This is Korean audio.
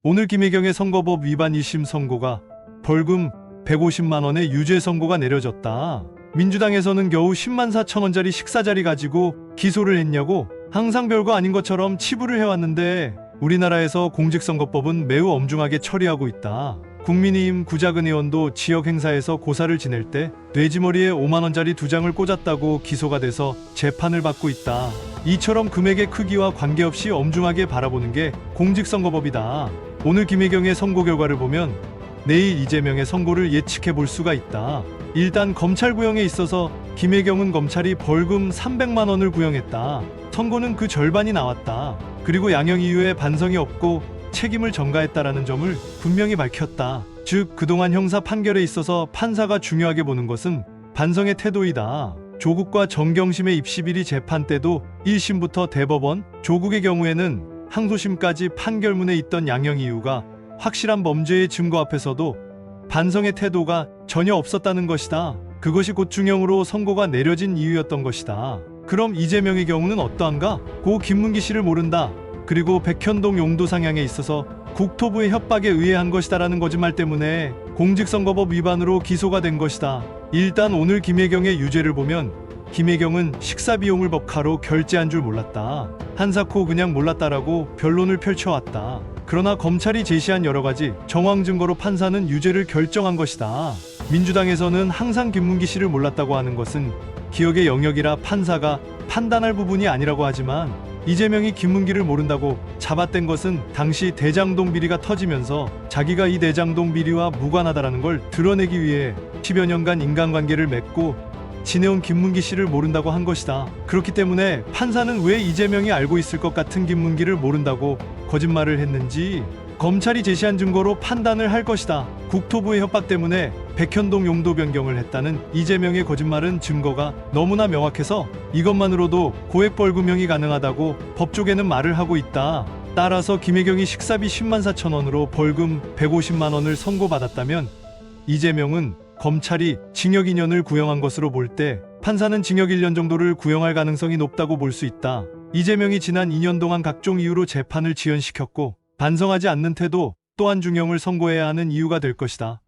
오늘 김혜경의 선거법 위반 1심 선고가 벌금 150만 원의 유죄 선고가 내려졌다. 민주당에서는 겨우 10만 4천 원짜리 식사 자리 가지고 기소를 했냐고 항상 별거 아닌 것처럼 치부를 해왔는데 우리나라에서 공직선거법은 매우 엄중하게 처리하고 있다. 국민의힘 구자근 의원도 지역 행사에서 고사를 지낼 때 돼지머리에 5만 원짜리 2장을 꽂았다고 기소가 돼서 재판을 받고 있다. 이처럼 금액의 크기와 관계없이 엄중하게 바라보는 게 공직선거법이다. 오늘 김혜경의 선고 결과를 보면 내일 이재명의 선고를 예측해 볼 수가 있다. 일단 검찰 구형에 있어서 김혜경은 검찰이 벌금 300만 원을 구형했다. 선고는 그 절반이 나왔다. 그리고 양형 이유에 반성이 없고 책임을 전가했다라는 점을 분명히 밝혔다. 즉 그동안 형사 판결에 있어서 판사가 중요하게 보는 것은 반성의 태도이다. 조국과 정경심의 입시비리 재판 때도 1심부터 대법원, 조국의 경우에는 항소심까지 판결문에 있던 양형 이유가 확실한 범죄의 증거 앞에서도 반성의 태도가 전혀 없었다는 것이다. 그것이 곧 중형으로 선고가 내려진 이유였던 것이다. 그럼 이재명의 경우는 어떠한가? 고 김문기 씨를 모른다. 그리고 백현동 용도 상향에 있어서 국토부의 협박에 의해 한 것이다라는 거짓말 때문에 공직선거법 위반으로 기소가 된 것이다. 일단 오늘 김혜경의 유죄를 보면 김혜경은 식사비용을 법카로 결제한 줄 몰랐다. 한사코 그냥 몰랐다라고 변론을 펼쳐왔다. 그러나 검찰이 제시한 여러가지 정황 증거로 판사는 유죄를 결정한 것이다. 민주당에서는 항상 김문기 씨를 몰랐다고 하는 것은 기억의 영역이라 판사가 판단할 부분이 아니라고 하지만 이재명이 김문기를 모른다고 잡아댄 것은 당시 대장동 비리가 터지면서 자기가 이 대장동 비리와 무관하다라는 걸 드러내기 위해 10여 년간 인간관계를 맺고 지내온 김문기 씨를 모른다고 한 것이다. 그렇기 때문에 판사는 왜 이재명이 알고 있을 것 같은 김문기를 모른다고 거짓말을 했는지 검찰이 제시한 증거로 판단을 할 것이다. 국토부의 협박 때문에 백현동 용도 변경을 했다는 이재명의 거짓말은 증거가 너무나 명확해서 이것만으로도 고액벌금형이 가능하다고 법조계는 말을 하고 있다. 따라서 김혜경이 식사비 10만 4천 원으로 벌금 150만 원을 선고받았다면 이재명은 검찰이 징역 2년을 구형한 것으로 볼 때 판사는 징역 1년 정도를 구형할 가능성이 높다고 볼 수 있다. 이재명이 지난 2년 동안 각종 이유로 재판을 지연시켰고 반성하지 않는 태도 또한 중형을 선고해야 하는 이유가 될 것이다.